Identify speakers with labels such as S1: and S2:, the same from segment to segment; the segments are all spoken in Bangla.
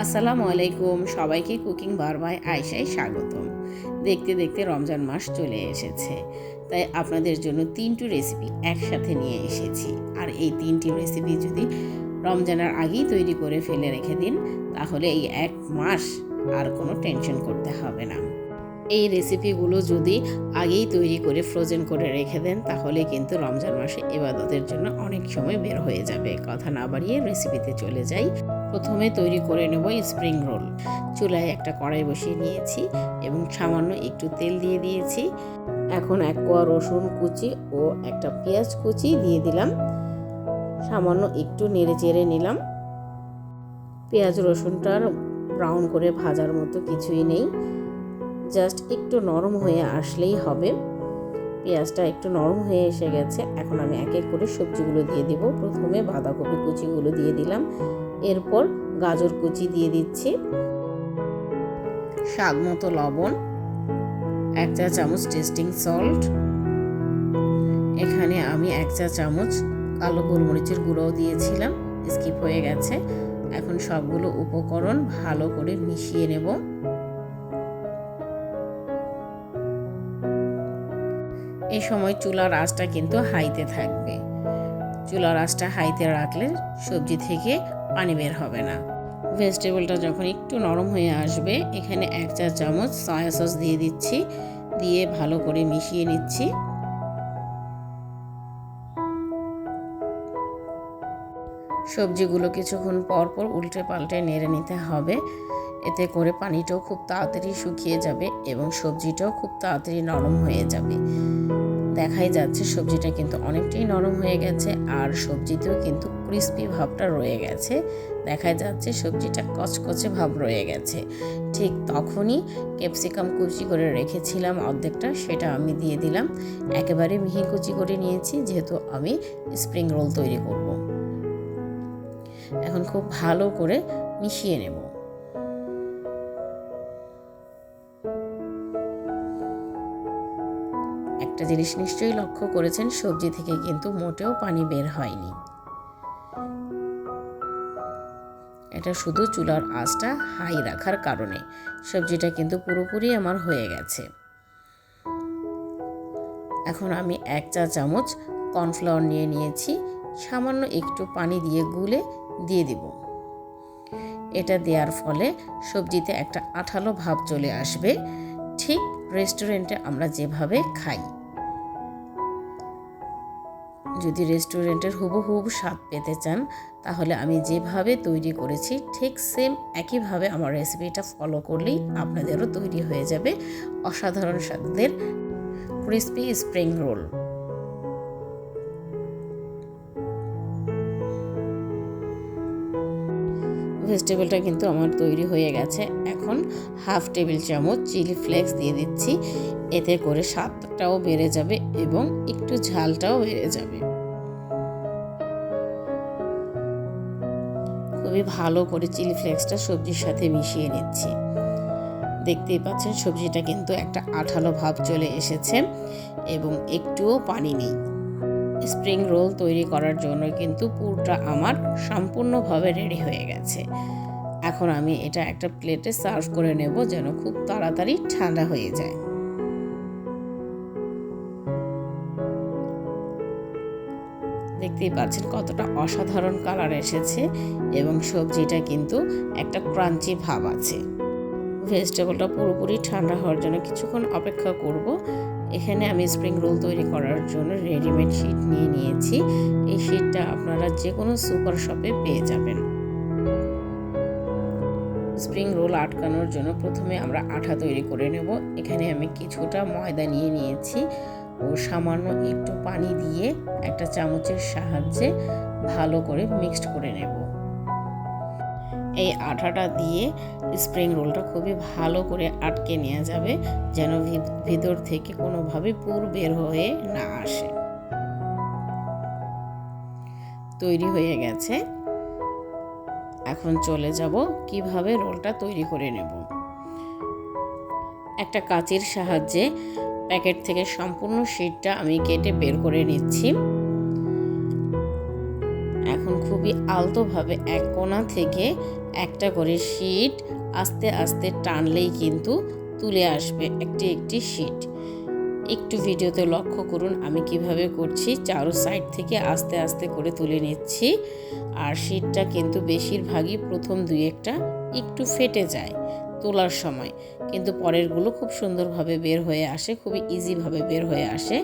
S1: আসসালামু আলাইকুম, সবাইকে কুকিং বার বাই আয়েশায় স্বাগতম। দেখতে দেখতে রমজান মাস চলে এসেছে, তাই আপনাদের জন্য 3টি রেসিপি একসাথে নিয়ে এসেছি। আর এই 3টি রেসিপি যদি রমজানের আগেই তৈরি করে ফেলে রেখে দিন, তাহলে এই এক মাস আর কোনো টেনশন করতে হবে না। এই রেসিপিগুলো যদি আগেই তৈরি করে ফ্রোজেন করে রেখে দেন, তাহলে কিন্তু রমজান মাসে ইবাদতের জন্য অনেক সময় বের হয়ে যাবে। কথা না বাড়িয়ে রেসিপিতে চলে যাই। প্রথমে তৈরি করে নেব স্প্রিং রোল। চুলায় একটা কড়াই বসিয়ে নিয়েছি এবং সামান্য একটু তেল দিয়ে দিয়েছি। এখন 1 কোয়া রসুন কুচি ও একটা পেঁয়াজ কুচি দিয়ে দিলাম। সামান্য একটু নেড়ে চেড়ে নিলাম। পেঁয়াজ রসুনটার ব্রাউন করে ভাজার মতো কিছুই নেই, জাস্ট একটু নরম হয়ে আসলেই হবে। পেঁয়াজটা একটু নরম হয়ে এসে গেছে। এখন আমি এক এক করে সবজিগুলো দিয়ে দিব। প্রথমে বাঁধাকপি কুচিগুলো দিয়ে দিলাম, এরপর গাজর কুচি দিয়ে দিচ্ছি, স্বাদ মতো লবণ, 1 চা চামচ টেস্টিং সল্ট, এখানে আমি 1 চা চামচ কালো গোলমরিচের গুঁড়োও দিয়েছিলাম, স্কিপ হয়ে গেছে। এখন সবগুলো উপকরণ ভালো করে মিশিয়ে নেব। এই সময় চুলার আঁচটা কিন্তু হাইতে থাকবে। চুলার আঁচটা হাইতে রাখলে সবজি থেকে পানি বের হবে না। ভেজিটেবলটা যখন একটু নরম হয়ে আসবে, এখানে 1 চা চামচ সয়া সস দিয়ে দিচ্ছি, দিয়ে ভালো করে মিশিয়ে নিচ্ছি। সবজিগুলো কিছুক্ষণ পর পর উল্টে পাল্টে নেড়ে নিতে হবে, এতে করে পানিটাও খুব তাড়াতাড়ি শুকিয়ে যাবে এবং সবজিটাও খুব তাড়াতাড়ি নরম হয়ে যাবে। দেখাই যাচ্ছে সবজিটা কিন্তু অনেকটাই নরম হয়ে গেছে, আর সবজিতেও কিন্তু ক্রিস্পি ভাবটা রয়ে গেছে। দেখা যাচ্ছে সবজিটা কচকচে ভাব রয়ে গেছে। ঠিক তখনই ক্যাপসিকাম কুচি করে রেখেছিলাম অর্ধেকটা, সেটা আমি দিয়ে দিলাম। একেবারে মিহি কুচি করে নিয়েছি, যেহেতু আমি স্প্রিং রোল তৈরি করব। এখন খুব ভালো করে মিশিয়ে নেব। একটা জিনিস নিশ্চয়ই লক্ষ্য করেছেন, সবজি থেকে কিন্তু মোটেও পানি বের হয়নি। এটা শুধু চুলার আঁচটা হাই রাখার কারণে। সবজিটা কিন্তু পুরোপুরি আমার হয়ে গেছে। এখন আমি 1 চা চামচ কর্নফ্লাওয়ার নিয়ে নিয়েছি, সামান্য একটু পানি দিয়ে গুলে দিয়ে দিব। এটা দেওয়ার ফলে সবজিতে একটা আঠালো ভাব চলে আসবে, ঠিক রেস্টুরেন্টে আমরা যেভাবে খাই। যদি রেস্টুরেন্টের হুবহু স্বাদ পেতে চান, তাহলে আমি যেভাবে তৈরি করেছি ঠিক সেম একইভাবে আমার রেসিপিটা ফলো করলেই আপনাদেরও তৈরি হয়ে যাবে অসাধারণ স্বাদের ক্রিস্পি স্প্রিং রোল। ভেজিটেবলটা কিন্তু আমার তৈরি হয়ে গেছে। এখন 1/2 টেবিল চামচ চিলি ফ্লেক্স দিয়ে দিচ্ছি, এতে করে স্বাদটাও বেড়ে যাবে এবং একটু ঝালটাও বেড়ে যাবে। খুবই ভালো করে চিলি ফ্লেক্সটা সবজির সাথে মিশিয়ে নিচ্ছি। দেখতেই পাচ্ছেন সবজিটা কিন্তু একটা আঠালো ভাব চলে এসেছে এবং একটুও পানি নেই। স্প্রিং রোল তৈরি করার জন্য কিন্তু পুরটা আমার সম্পূর্ণভাবে রেডি হয়ে গেছে। এখন আমি এটা একটা প্লেটে সার্ভ করে নেব, যেন খুব তাড়াতাড়ি ঠান্ডা হয়ে যায়। দেখতেই পাচ্ছেন কতটা অসাধারণ কালার এসেছে এবং সবজিটা কিন্তু একটা ক্রাঞ্চি ভাব আছে। ভেজিটেবলটা পুরোপুরি ঠান্ডা হওয়ার জন্য কিছুক্ষণ অপেক্ষা করব। এখানে আমি স্প্রিং রোল তৈরি করার জন্য রেডিমেড শিট নিয়ে নিয়েছি। এই শিটটা আপনারা যে কোনো সুপার শপে পেয়ে যাবেন। স্প্রিং রোল আটকানোর জন্য প্রথমে আমরা আঠা তৈরি করে নেব। এখানে আমি কিছুটা ময়দা নিয়ে নিয়েছি ও সামান্য একটু পানি দিয়ে একটা চামচের সাহায্যে ভালো করে মিক্সড করে নেব। এই আঠাটা দিয়ে স্প্রিং রোলটা খুবই ভালো করে আটকে নেওয়া যাবে, যেন ভিতর থেকে কোনোভাবে পুর বের হয়ে না আসে। তৈরি হয়ে গেছে। এখন চলে যাব কিভাবে রোলটা তৈরি করে নেব। একটা কাঁচির সাহায্যে প্যাকেট থেকে সম্পূর্ণ শিটটা আমি কেটে বের করে নিচ্ছি। এখন খুব খুবই আলতোভাবে এক কোণা থেকে একটা করে শীট আস্তে আস্তে টানলেই কিন্তু তুলে আসবে একটি একটি শীট। একটু ভিডিওতে লক্ষ্য করুন আমি কিভাবে করছি। চারো সাইড থেকে আস্তে আস্তে করে তুলে নিচ্ছি। আর শীটটা কিন্তু বেশিরভাগই প্রথম দুই একটা একটু ফেটে যায় তোলার সময়, কিন্তু পরেরগুলো খুব সুন্দরভাবে বের হয়ে আসে, খুবই ইজিভাবে বের হয়ে আসে।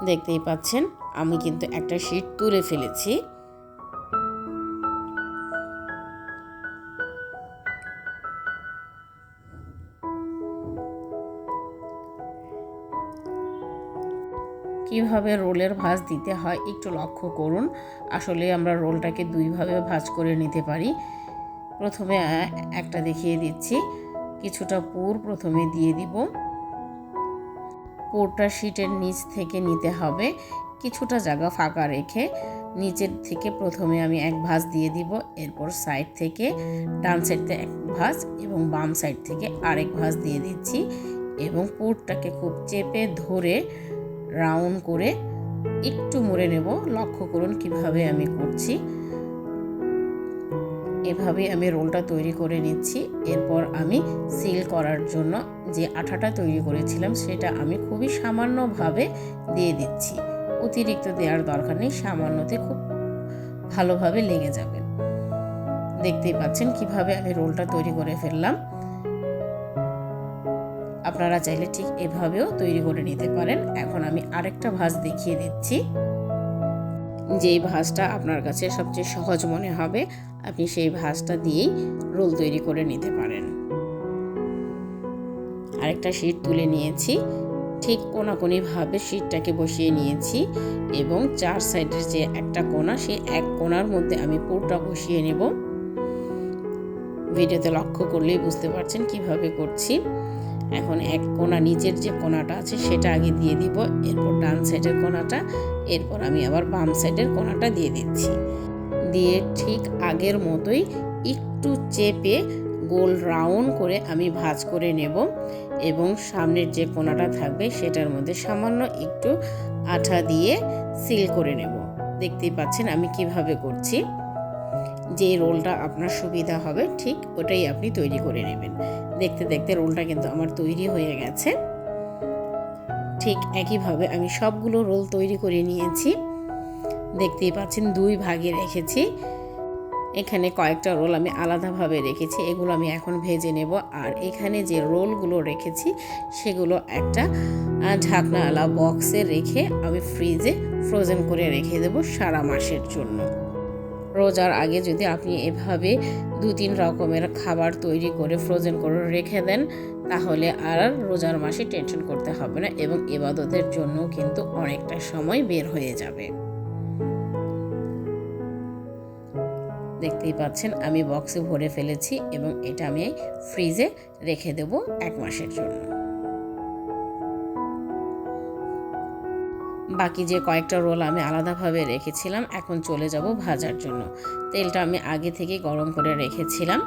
S1: দেখতেই পাচ্ছেন আমি কিন্তু একটা শীট তুলে ফেলেছি। কিভাবে রোলের ভাঁজ দিতে হয় একটু লক্ষ্য করুন। আসলে আমরা রোলটাকে দুইভাবে ভাঁজ করে নিতে পারি। প্রথমে একটা দেখিয়ে দিচ্ছি। কিছুটা পুর প্রথমে দিয়ে দিব। পুরটা শীটের নিচ থেকে নিতে হবে, কিছুটা জায়গা ফাঁকা রেখে নিচের থেকে প্রথমে আমি এক ভাঁজ দিয়ে দিব। এরপর সাইড থেকে ডান সাইড থেকে এক ভাঁজ এবং বাম সাইড থেকে আরেক ভাঁজ দিয়ে দিচ্ছি এবং পুরটাকে খুব চেপে ধরে রাউন্ড করে একটু মুড়ে নেব। লক্ষ্য করুন কিভাবে আমি করছি। এভাবে আমি রোলটা তৈরি করে নিচ্ছি। এরপর আমি সিল করার জন্য যে আঠাটা তৈরি করেছিলাম সেটা আমি খুবই সামান্যভাবে দিয়ে দিচ্ছি। অতিরিক্ত দেওয়ার দরকার নেই, সামান্যতে খুব ভালোভাবে লেগে যাবে। দেখতেই পাচ্ছেন কিভাবে আমি রোলটা তৈরি করে ফেললাম। আপনারা চাইলে ঠিক এভাবেও তৈরি করে নিতে পারেন। এখন আমি আরেকটা ভাঁজ দেখিয়ে দিচ্ছি। যেই ভাঁজটা আপনার কাছে সবচেয়ে সহজ মনে হবে আপনি সেই ভাঁজটা দিয়েই রোল তৈরি করে নিতে পারেন। আরেকটা শীট তুলে নিয়েছি, ঠিক কোণাকোণিভাবে শীটটাকে বসিয়ে নিয়েছি এবং চার সাইডের যে একটা কোণা সেই এক কোণার মধ্যে আমি পুরটা বসিয়ে নেব। ভিডিওতে লক্ষ্য করলেই বুঝতে পারছেন কিভাবে করছি। এখন এক কোণা নিচের যে কোণাটা আছে সেটা আগে দিয়ে দিব, এরপর ডান সাইডের কোণাটা, এরপর আমি আবার বাম সাইডের কোণাটা দিয়ে দিচ্ছি। দিয়ে ঠিক আগের মতোই একটু চেপে গোল রাউন্ড করে আমি ভাঁজ করে নেব এবং সামনের যে কোণাটা থাকবে সেটার মধ্যে সামান্য একটু আঠা দিয়ে সিল করে নেব। দেখতেই পাচ্ছেন আমি কিভাবে করছি। যে রোলটা আপনার সুবিধা হবে ঠিক ওটাই আপনি তৈরি করে নেবেন। দেখতে দেখতে রোলটা কিন্তু আমার তৈরি হয়ে গেছে। ঠিক একইভাবে আমি সবগুলো রোল তৈরি করে নিয়েছি। দেখতেই পাচ্ছেন দুই ভাগে রেখেছি। এখানে কয়েকটা রোল আমি আলাদাভাবে রেখেছি, এগুলো আমি এখন ভেজে নেব। আর এখানে যে রোলগুলো রেখেছি সেগুলো একটা ঢাকনাওয়ালা বক্সে রেখে আমি ফ্রিজে ফ্রোজেন করে রেখে দেব সারা মাসের জন্য। রোজার আগে যদি আপনি এভাবে 2-3 রকমের খাবার তৈরি করে ফ্রোজেন করে রেখে দেন তাহলে আর রোজার মাসে টেনশন করতে হবে না এবং ইবাদতের জন্য কিন্তু অনেকটা সময় বের হয়ে যাবে। দেখতেই পাচ্ছেন আমি বক্সে ভরে ফেলেছি এবং এটা আমি ফ্রিজে রেখে দেব 1 মাসের জন্য। বাকি যে কয়েকটা রোল আমি আলাদাভাবে রেখেছিলাম এখন চলে যাব ভাজার জন্য। তেলটা আমি আগে থেকে গরম করে রেখেছিলাম।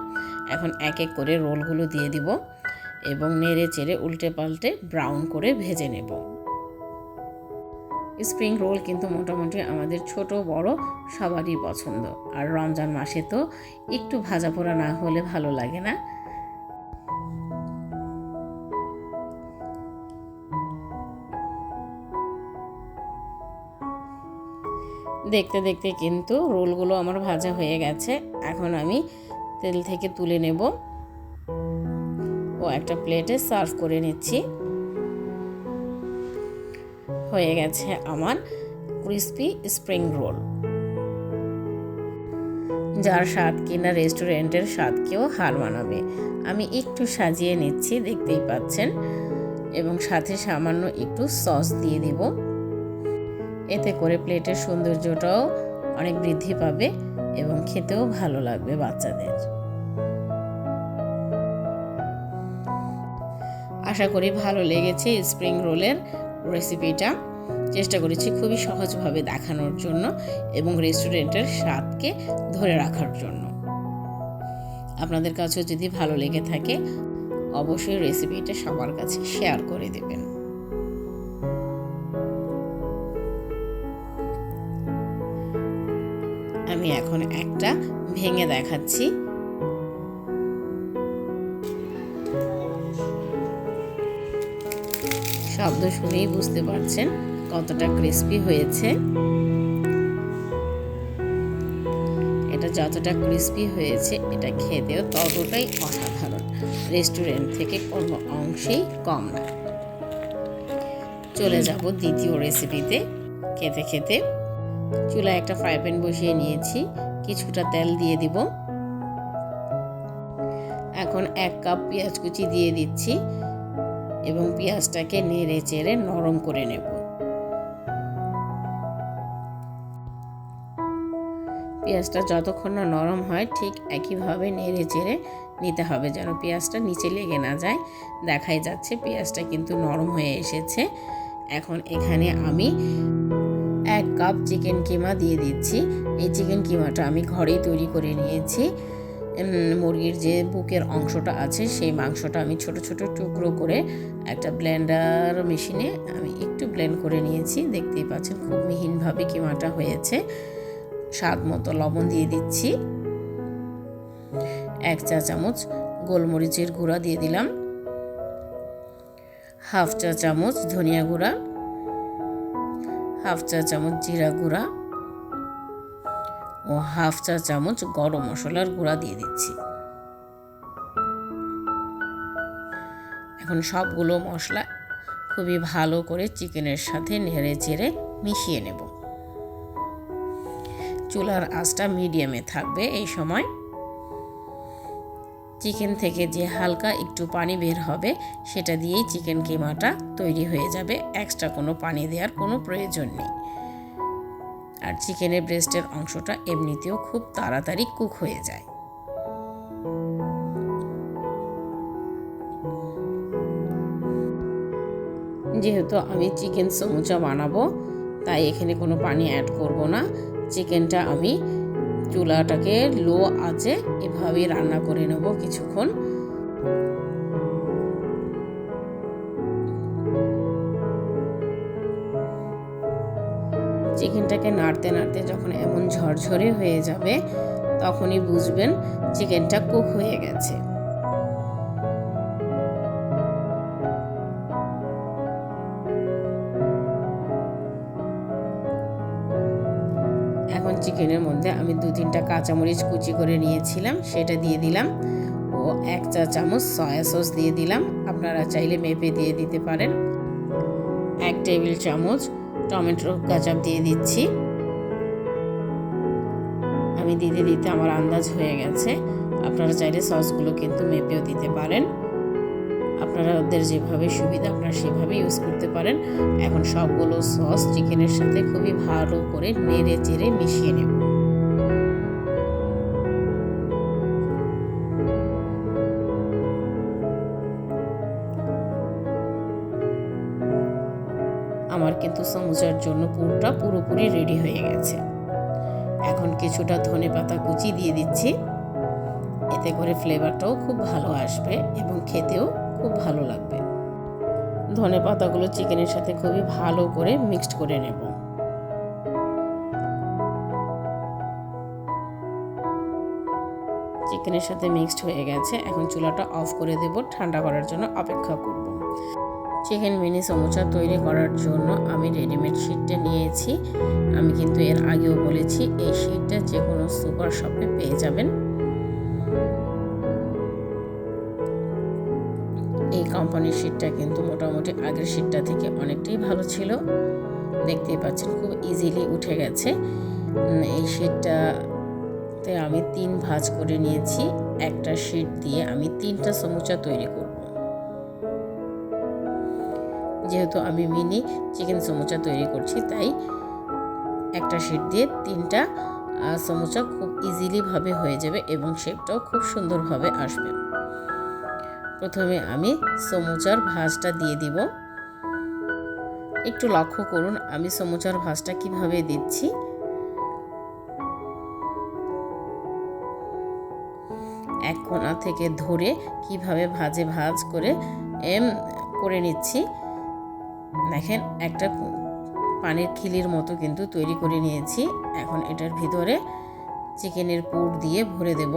S1: এখন এক এক করে রোলগুলো দিয়ে দিব এবং নেড়ে চেড়ে উল্টে পাল্টে ব্রাউন করে ভেজে নেব। স্প্রিং রোল কিন্তু মোটামুটি আমাদের ছোট বড় সবারই পছন্দ। আর রমজান মাসে তো একটু ভাজা পোড়া না হলে ভালো লাগে না। দেখতে দেখতে কিন্তু রোলগুলো আমার ভাজা হয়ে গেছে। এখন আমি তেল থেকে তুলে নেব ও একটা প্লেটে সার্ভ করে নিচ্ছি। হয়ে গেছে আমার ক্রিসপি স্প্রিং রোল, যার স্বাদ কিনা রেস্টুরেন্টের স্বাদকেও হার মানাবে। আমি একটু সাজিয়ে নিচ্ছি দেখতেই পাচ্ছেন এবং সাথে সামান্য একটু সস দিয়ে দিব। এতে করে প্লেটের সৌন্দর্যটাও অনেক বৃদ্ধি পাবে এবং খেতেও ভালো লাগবে বাচ্চাদের। আশা করি ভালো লেগেছে স্প্রিং রোলের রেসিপিটা। চেষ্টা করেছি খুবই সহজভাবে দেখানোর জন্য এবং রেস্টুরেন্টের স্বাদকে ধরে রাখার জন্য। আপনাদের কাছেও যদি ভালো লেগে থাকে অবশ্যই রেসিপিটা সবার কাছে শেয়ার করে দেবেন। আমি এখন একটা ভেঙে দেখাচ্ছি। শব্দ শুনেই বুঝতে পারছেন কতটা ক্রিস্পি হয়েছে। এটা যতটা ক্রিস্পি হয়েছে এটা খেতেও ততটাই অসাধারণ, রেস্টুরেন্ট থেকে কোনো অংশেই কম না। চলে যাব দ্বিতীয় রেসিপিতে। খেতে খেতে চুলায় একটা ফ্রাই প্যান বসিয়ে নিয়েছি, কিছুটা তেল দিয়ে দিব। এখন 1 কাপ পেঁয়াজ কুচি দিয়ে দিচ্ছি এবং পেঁয়াজটাকে নেড়ে চেড়ে নরম করে নেব। পেঁয়াজটা যতক্ষণ না নরম হয় ঠিক একইভাবে নেড়ে চেড়ে নিতে হবে, যেন পেঁয়াজটা নিচে লেগে না যায়। দেখাই যাচ্ছে পেঁয়াজটা কিন্তু নরম হয়ে এসেছে। এখন এখানে আমি 1 কাপ চিকেন কিমা দিয়ে দিচ্ছি। এই চিকেন কিমাটা আমি ঘরেই তৈরি করে নিয়েছি। মুরগির যে বুকের অংশটা আছে সেই মাংসটা আমি ছোট ছোট টুকরো করে একটা ব্লেন্ডার মেশিনে আমি একটু ব্লেন্ড করে নিয়েছি। দেখতেই পাচ্ছেন খুব মিহিনভাবে কিমাটা হয়েছে। স্বাদ মতো লবণ দিয়ে দিচ্ছি। 1 চা চামচ গোলমরিচের গুঁড়া দিয়ে দিলাম, 1/2 চা চামচ ধনিয়া গুঁড়া, 1/2 চা চামচ জিরা গুঁড়া ও 1/2 চা চামচ গরম মশলার গুঁড়া দিয়ে দিচ্ছি। এখন সবগুলো মশলা খুবই ভালো করে চিকেনের সাথে নেড়ে চেড়ে মিশিয়ে নেব। চুলার আঁচটা মিডিয়ামে থাকবে। এই সময় চিকেন থেকে যে হালকা একটু পানি বের হবে সেটা দিয়েই চিকেন কিমাটা তৈরি হয়ে যাবে। এক্সট্রা কোনো পানি দেওয়ার কোনো প্রয়োজন নেই। আর চিকেনের ব্রেস্টের অংশটা এমনিতেও খুব তাড়াতাড়ি কুক হয়ে যায়। যেহেতু আমি চিকেন সমুচা বানাবো তাই এখানে কোনো পানি অ্যাড করব না। চিকেনটা আমি চুলাটাকে লো আঁচে এভাবেই রান্না করে নেব কিছুক্ষণ। চিকেনটাকে নাড়তে নাড়তে যখন এমন ঝরঝরে হয়ে যাবে তখনই বুঝবেন চিকেনটা কুক হয়ে গেছে। এখন চিকেনের মধ্যে আমি 2-3টা কাঁচামরিচ কুচি করে নিয়েছিলাম সেটা দিয়ে দিলাম ও 1 চা চামচ সয়া সস দিয়ে দিলাম। আপনারা চাইলে মেপে দিয়ে দিতে পারেন। 1 টেবিল চামচ টমেটো কেচাপ দিয়ে দিচ্ছি। আমি দিতে দিতে আমার আন্দাজ হয়ে গেছে। আপনারা চাইলে সসগুলো কিন্তু মেপেও দিতে পারেন। আপনাদের যেভাবে সুবিধা আপনারা সেভাবে ইউজ করতে পারেন। এখন সবগুলো সস চিকেনের সাথে খুবই ভালো করে নেড়ে চেড়ে মিশিয়ে নেব। আমার কিন্তু সমুচার জন্য পুরটা পুরোপুরি রেডি হয়ে গেছে। এখন কিছুটা ধনেপাতা কুচি দিয়ে দিচ্ছি। এতে করে ফ্লেভারটাও খুব ভালো আসবে এবং খেতেও খুব ভালো লাগবে। ধনেপাতাগুলো চিকেনের সাথে খুবই ভালো করে মিক্সড করে নেব। চিকেনের সাথে মিক্সড হয়ে গেছে। এখন চুলাটা অফ করে দেব, ঠান্ডা করার জন্য অপেক্ষা করব। চিকেন মিনি সমুচা তৈরি করার জন্য আমি রেডিমেড শিটটা নিয়েছি। আমি কিন্তু এর আগেও বলেছি এই শিটটা যে কোনো সুপার শপে পেয়ে যাবেন। এই কোম্পানির শিটটা কিন্তু মোটামুটি আগের শিটটা থেকে অনেকটাই ভালো ছিল। দেখতেই পাচ্ছেন খুব ইজিলি উঠে গেছে। এই শিটটাতে আমি 3 ভাঁজ করে নিয়েছি। একটা শিট দিয়ে আমি 3টা সমুচা তৈরি করব। যেহেতু আমি মিনি চিকেন সমুচা তৈরি করছি তাই একটা শিট দিয়ে 3টা সমুচা খুব ইজিলি ভাবে হয়ে যাবে এবং শেপটাও খুব সুন্দরভাবে আসবে। প্রথমে আমি সমুচার ভাঁজটা দিয়ে দিব। একটু লক্ষ্য করুন আমি সমুচার ভাঁজটা কিভাবে দিচ্ছি। এক কোণা থেকে ধরে কিভাবে ভাঁজ করে করে নিচ্ছি। দেখেন একটা পানির খিলির মতো কিন্তু তৈরি করে নিয়েছি। এখন এটার ভিতরে চিকেনের পুর দিয়ে ভরে দেব।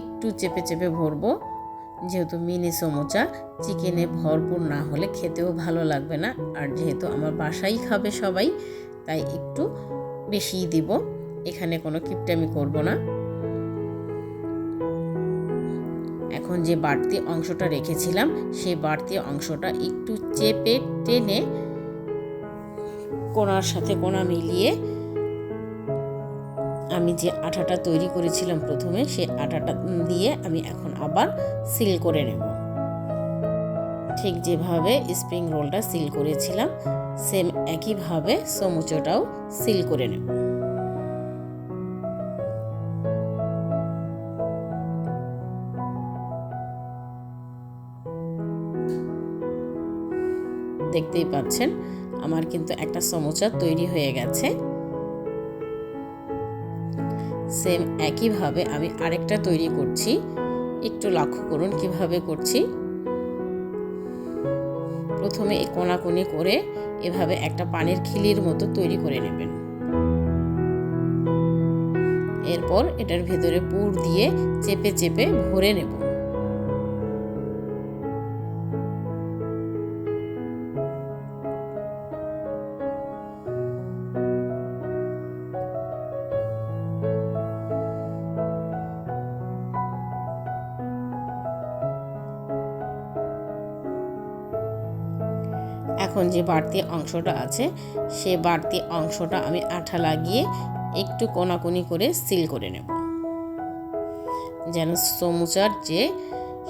S1: একটু চেপে চেপে ভরবো, যেহেতু মিনি সমোচা চিকেনে ভরপুর না হলে খেতেও ভালো লাগবে না। আর যেহেতু আমার বাসায় খাবে সবাই, তাই একটু বেশিই দিব, এখানে কোনো কিপটামি করব না। এখন যে বাড়তি অংশটা রেখেছিলাম সেই বাড়তি অংশটা একটু চেপে টেনে কোণার সাথে কোণা মিলিয়ে আমি যে আটাটা তৈরি করেছিলাম প্রথমে, সেই আটাটা দিয়ে আমি এখন আবার সিল করে নেব। ঠিক যেভাবে স্প্রিং রোলটা সিল করেছিলাম সেম একইভাবে সমুচোটাও সিল করে নেব। দেখতেই পাচ্ছেন আমার কিন্তু একটা সমোচা তৈরি হয়ে গেছে। সেম একইভাবে আমি আরেকটা তৈরি করছি, একটু লক্ষ্য করুন কিভাবে করছি। প্রথমে এই কোণাকুনি করে এভাবে একটা পানির খিলির মতো তৈরি করে নেবেন। এরপর এটার ভেতরে পুর দিয়ে চেপে চেপে ভরে নেব। এখন যে বাড়তি অংশটা আছে সে বাড়তি অংশটা আমি আঠা লাগিয়ে একটু কোণাকুনি করে সিল করে নেব, যেন সমুচার যে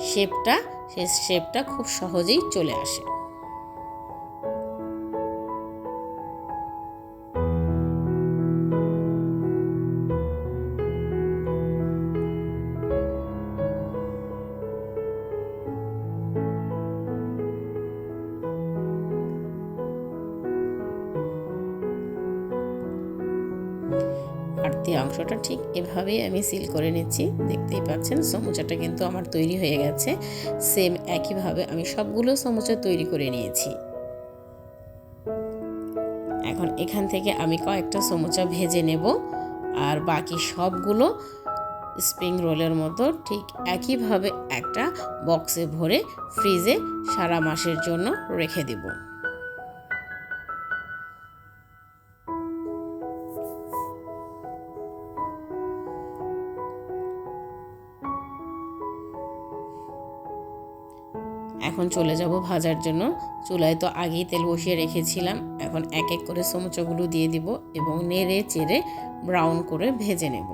S1: শেপটা সেই শেপটা খুব সহজেই চলে আসে। বাড়তি অংশটা ঠিক এভাবেই আমি সিল করে নিচ্ছি। দেখতেই পাচ্ছেন সমুচাটা কিন্তু আমার তৈরি হয়ে গেছে। সেম একইভাবে আমি সবগুলো সমুচা তৈরি করে নিয়েছি। এখন এখান থেকে আমি কয়েকটা সমুচা ভেজে নেব, আর বাকি সবগুলো স্প্রিং রোলের মতো ঠিক একইভাবে একটা বক্সে ভরে ফ্রিজে সারা মাসের জন্য রেখে দেব। এখন চলে যাব ভাজার জন্য। চুলায় তো আগেই তেল বসিয়ে রেখেছিলাম। এখন এক এক করে সমুচাগুলো দিয়ে দিব এবং নেড়ে চেড়ে ব্রাউন করে ভেজে নেব।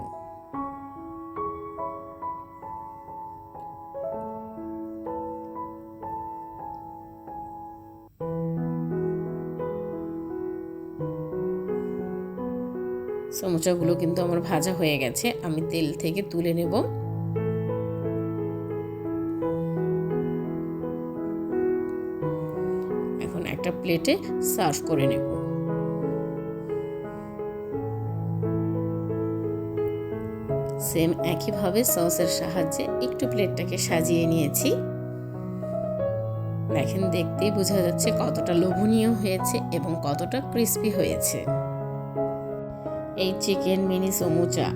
S1: সমুচাগুলো কিন্তু আমার ভাজা হয়ে গেছে, আমি তেল থেকে তুলে নেব। এখন একটা প্লেটে সার্ভ করে নেব। সেম একইভাবে সসের সাহায্যে একটু প্লেটটাকে সাজিয়ে নিয়েছি। দেখেন, দেখতেই বোঝা যাচ্ছে কতটা লোভনীয় হয়েছে এবং কতটা ক্রিস্পি হয়েছে। এই চিকেন মিনি সমুচা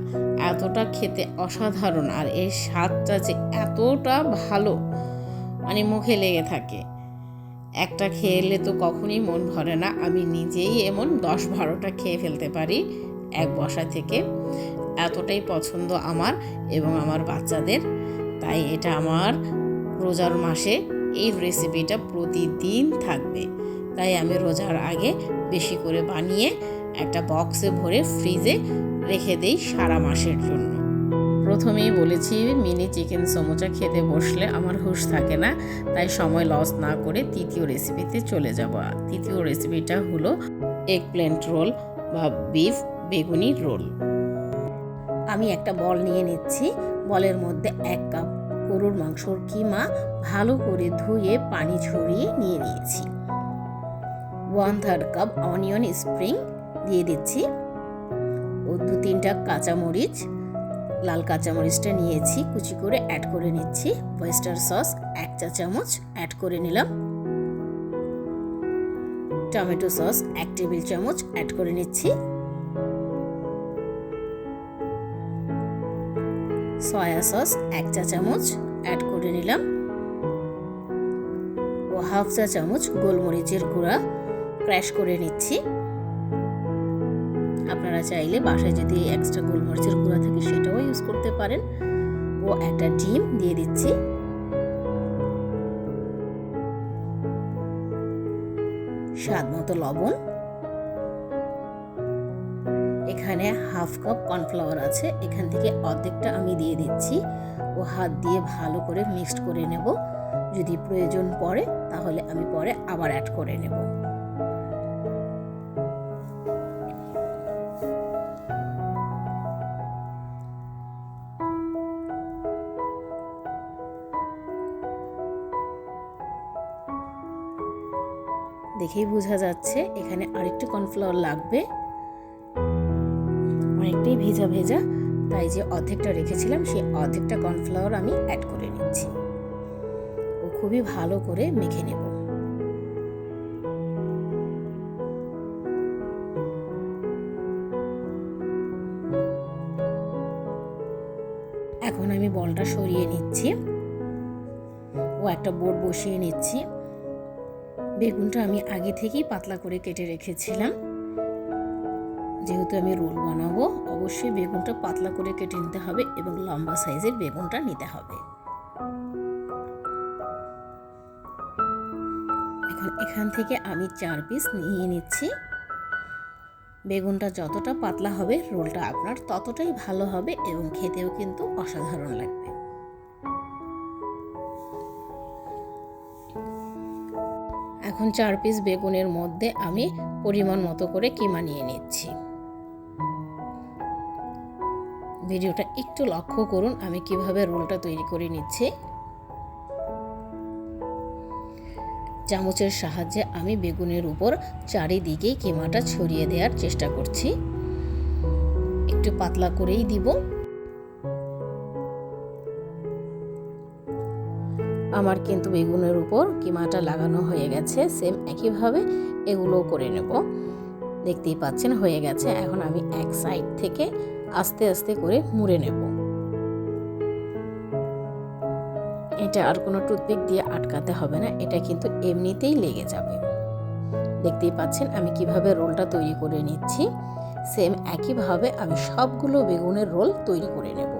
S1: এতটা খেতে অসাধারণ, আর এর স্বাদটা যে এতটা ভালো, মানে মুখে লেগে থাকে। একটা খেলে তো কখনোই মন ভরে না। আমি নিজেই এমন 10-12টা খেয়ে ফেলতে পারি এক বসা থেকে। এতটাই পছন্দ আমার এবং আমার বাচ্চাদের। তাই এটা আমার রোজার মাসে এই রেসিপিটা প্রতিদিন থাকবে। তাই আমি রোজার আগে বেশি করে বানিয়ে একটা বক্সে ভরে ফ্রিজে রেখে দেই সারা মাসের জন্য। প্রথমেই বলেছি মিনি চিকেন সমোচা খেতে বসলে আমার হুঁশ থাকে না, তাই সময় লস না করে তৃতীয় রেসিপিতে চলে যাব। তৃতীয় রেসিপিটা হলো এগ প্ল্যান্ট রোল বা বিফ বেগুনি রোল। আমি একটা বল নিয়ে নিচ্ছি। বলের মধ্যে 1 কাপ গরুর মাংসর কিমা ভালো করে ধুয়ে পানি ঝরিয়ে নিয়ে নিয়েছি। 1/3 কাপ অনিয়ন স্প্রিং দিয়ে দিচ্ছি ও 2-3টা কাঁচামরিচ, লাল কাঁচামরিচটা নিয়েছি কুচি করে অ্যাড করে নিচ্ছি। ওয়েস্টার সস 1 চা চামচ অ্যাড করে নিলাম। টমেটো সস 1 টেবিল চামচ অ্যাড করে নিচ্ছি। সয়া সস 1 চা চামচ অ্যাড করে নিলাম ও হাফ চা চামচ গোলমরিচের গুঁড়া ক্র্যাশ করে নিচ্ছি। আপনারা চাইলে বাসায় যদি এক্সট্রা গোলমরিচের গুঁড়া থাকে সেটাও ইউজ করতে পারেন। ও একটা ডিম দিয়ে দিচ্ছি। স্বাদ মতো লবণ। এখানে হাফ কাপ কর্নফ্লাওয়ার আছে, এখান থেকে অর্ধেকটা আমি দিয়ে দিচ্ছি ও হাত দিয়ে ভালো করে মিক্সড করে নেব। যদি প্রয়োজন পড়ে তাহলে আমি পরে আবার অ্যাড করে নেব। দেখেই বোঝা যাচ্ছে এখানে আরেকটু কর্নফ্লাওয়ার লাগবে, অনেকটাই ভেজা ভেজা, তাই যে অর্ধেকটা রেখেছিলাম সেই অর্ধেকটা কর্নফ্লাওয়ার আমি অ্যাড করে নিচ্ছি ও খুবই ভালো করে মেখে নেব। এখন আমি বলটা সরিয়ে নিচ্ছি ও একটা বোর্ড বসিয়ে নিচ্ছি। বেগুনটা আমি আগে থেকেই পাতলা করে কেটে রেখেছিলাম। যেহেতু আমি রোল বানাবো অবশ্যই বেগুনটা পাতলা করে কেটে নিতে হবে এবং লম্বা সাইজের বেগুনটা নিতে হবে। এখন এখান থেকে আমি 4 পিস নিয়ে নিচ্ছি। বেগুনটা যতটা পাতলা হবে রোলটা আপনার ততটাই ভালো হবে এবং খেতেও কিন্তু অসাধারণ লাগবে। এখন 4 পিস বেগুনের মধ্যে আমি পরিমাণ মতো করে কিমা নিয়ে নিচ্ছি। ভিডিওটা একটু লক্ষ্য করুন আমি কিভাবে রোলটা তৈরি করে নিচ্ছি। চামচের সাহায্যে আমি বেগুনের উপর চারিদিকে কিমাটা ছড়িয়ে দেওয়ার চেষ্টা করছি। একটু পাতলা করেই দিব। আমার কিন্তু বেগুনের উপর কিমাটা লাগানো হয়ে গেছে। সেম একইভাবে এগুলোও করে নেব। দেখতেই পাচ্ছেন হয়ে গেছে। এখন আমি এক সাইড থেকে আস্তে আস্তে করে মুড়ে নেব। এটা আর কোনো টুথপিক দিয়ে আটকাতে হবে না, এটা কিন্তু এমনিতেই লেগে যাবে। দেখতেই পাচ্ছেন আমি কিভাবে রোলটা তৈরি করে নিচ্ছি। সেম একইভাবে আমি সবগুলো বেগুনের রোল তৈরি করে নেব।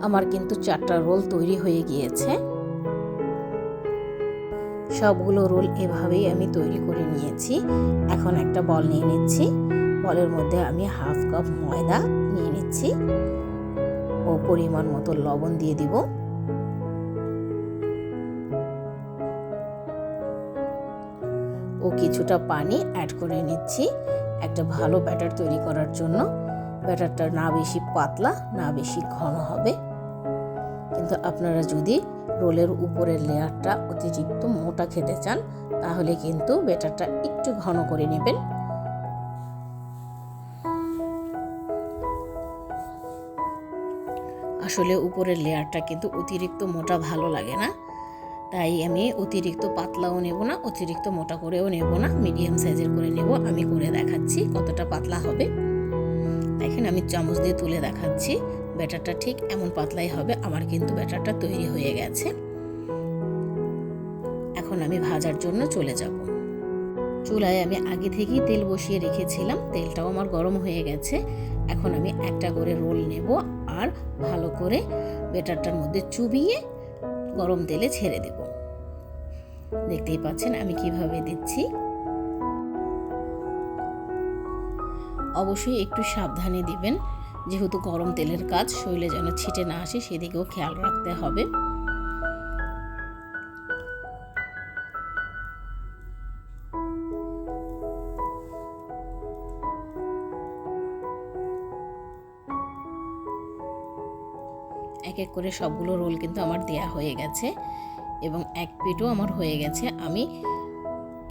S1: আমার কিন্তু 4টা রোল তৈরি হয়ে গিয়েছে। সবগুলো রোল এভাবেই আমি তৈরি করে নিয়েছি। এখন একটা বল নিয়ে নিচ্ছি। বলের মধ্যে আমি হাফ কাপ ময়দা নিয়ে নিচ্ছি ও পরিমাণ মতো লবণ দিয়ে দিব। ও কিছুটা পানি অ্যাড করে নিচ্ছি একটা ভালো ব্যাটার তৈরি করার জন্য। ব্যাটারটা না বেশি পাতলা না বেশি ঘন হবে। কিন্তু আপনারা যদি রোলের উপরের লেয়ারটা অতিরিক্ত মোটা খেতে চান তাহলে কিন্তু ব্যাটারটা একটু ঘন করে নেবেন। আসলে উপরের লেয়ারটা কিন্তু অতিরিক্ত মোটা ভালো লাগে না, তাই আমি অতিরিক্ত পাতলাও নেব না অতিরিক্ত মোটা করেও নেব না, মিডিয়াম সাইজের করে নেব। আমি করে দেখাচ্ছি কতটা পাতলা হবে। দেখেন আমি চামচ দিয়ে তুলে দেখাচ্ছি, ব্যাটারটা ঠিক এমন পাতলাই হবে। আমার কিন্তু ব্যাটারটা তৈরি হয়ে গেছে। এখন আমি ভাজার জন্য চলে যাব। চুলায় আমি আগে থেকেই তেল বসিয়ে রেখেছিলাম, তেলটাও আমার গরম হয়ে গেছে। এখন আমি একটা করে রোল নেব আর ভালো করে ব্যাটারটার মধ্যে চুবিয়ে গরম তেলে ছেড়ে দেব। দেখতেই পাচ্ছেন আমি কিভাবে দিচ্ছি। অবশ্যই একটু সাবধানে দিবেন, যেহেতু গরম তেলের কাজ, শরীরে যেন ছিটে না আসে সেদিকেও খেয়াল রাখতে হবে। এক এক করে সবগুলো রোল কিন্তু আমার দেয়া হয়ে গেছে এবং এক পিঠও আমার হয়ে গেছে। আমি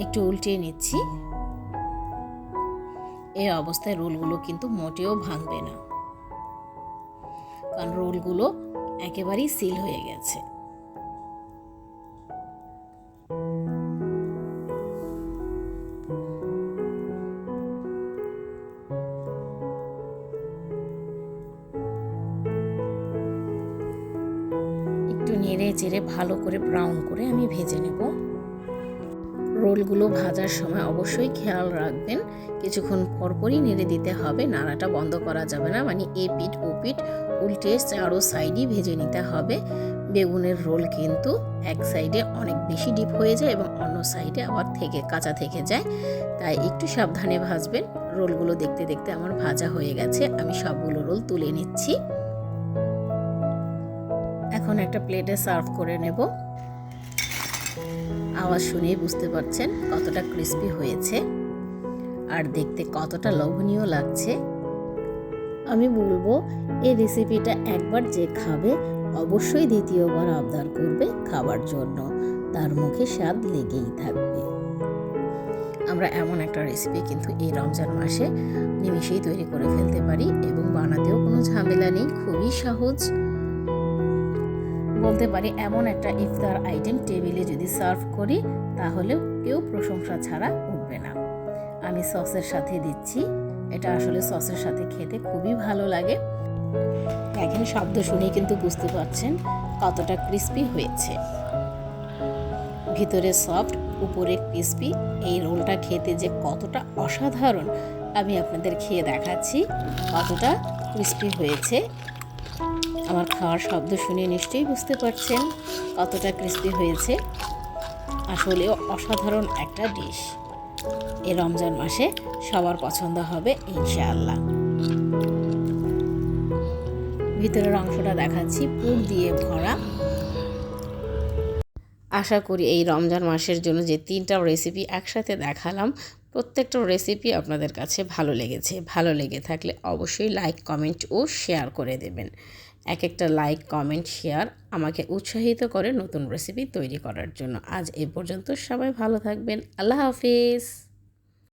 S1: একটু উল্টিয়ে নিচ্ছি এই অবস্থায় রোলগুলো কিন্তু মোটেও ভাঙবে না, কারণ রোলগুলো একেবারেই সিল হয়ে গেছে। একটু নেড়ে চেড়ে ভালো করে ব্রাউন করে আমি ভেজে নেব। রোলগুলো ভাজার সময় অবশ্যই খেয়াল রাখবেন, কিছুক্ষণ পরপরই নেড়ে দিতে হবে, নাড়াটা বন্ধ করা যাবে না, মানে এ পিঠ ও পিঠ উল্টে চারো সাইডই ভেজে নিতে হবে। বেগুনের রোল কিন্তু এক সাইডে অনেক বেশি ডিপ হয়ে যায় এবং অন্য সাইডে আবার কাঁচা থেকে যায়, তাই একটু সাবধানে ভাজবেন। রোলগুলো দেখতে দেখতে আমার ভাজা হয়ে গেছে, আমি সবগুলো রোল তুলে নিচ্ছি। এখন একটা প্লেটে সার্ভ করে নেব। আওয়াজ শুনেই বুঝতে পারছেন কতটা ক্রিস্পি হয়েছে আর দেখতে কতটা লোভনীয় লাগছে। আমি বলবো এই রেসিপিটা একবার যে খাবে অবশ্যই দ্বিতীয়বার আবদার করবে খাবার জন্য, তার মুখে স্বাদ লেগেই থাকবে। আমরা এমন একটা রেসিপি কিন্তু এই রমজান মাসে নিমিষেই তৈরি করে ফেলতে পারি এবং বানাতেও কোনো ঝামেলা নেই, খুবই সহজ। বলতে পারি এমন একটা ইফতার আইটেম টেবিলে যদি সার্ভ করি তাহলে কেউ প্রশংসা ছাড়া উঠবে না। আমি সসের সাথে দিচ্ছি, এটা আসলে সসের সাথে খেতে খুবই ভালো লাগে। দেখেন শব্দ শুনেই কিন্তু বুঝতে পারছেন কতটা ক্রিস্পি হয়েছে, ভিতরে সফট উপরে ক্রিস্পি। এই রোলটা খেতে যে কতটা অসাধারণ আমি আপনাদের খেয়ে দেখাচ্ছি কতটা ক্রিস্পি হয়েছে। আমার খাওয়ার শব্দ শুনে নিশ্চয়ই বুঝতে পারছেন কতটা ক্রিস্পি হয়েছে। আসলেও অসাধারণ একটা ডিশ, এই রমজান মাসে সবার পছন্দ হবে ইনশাআল্লাহ। ভিতরের অংশটা দেখাচ্ছি পুর দিয়ে ভরা। আশা করি এই রমজান মাসের জন্য যে 3টা রেসিপি একসাথে দেখালাম প্রত্যেকটা রেসিপি আপনাদের কাছে ভালো লেগেছে। ভালো লেগে থাকলে অবশ্যই লাইক কমেন্ট ও শেয়ার করে দেবেন। এক একটা লাইক কমেন্ট শেয়ার আমাকে উৎসাহিত করে নতুন রেসিপি তৈরি করার জন্য। আজ এ পর্যন্ত, সবাই ভালো থাকবেন। আল্লাহ হাফিজ।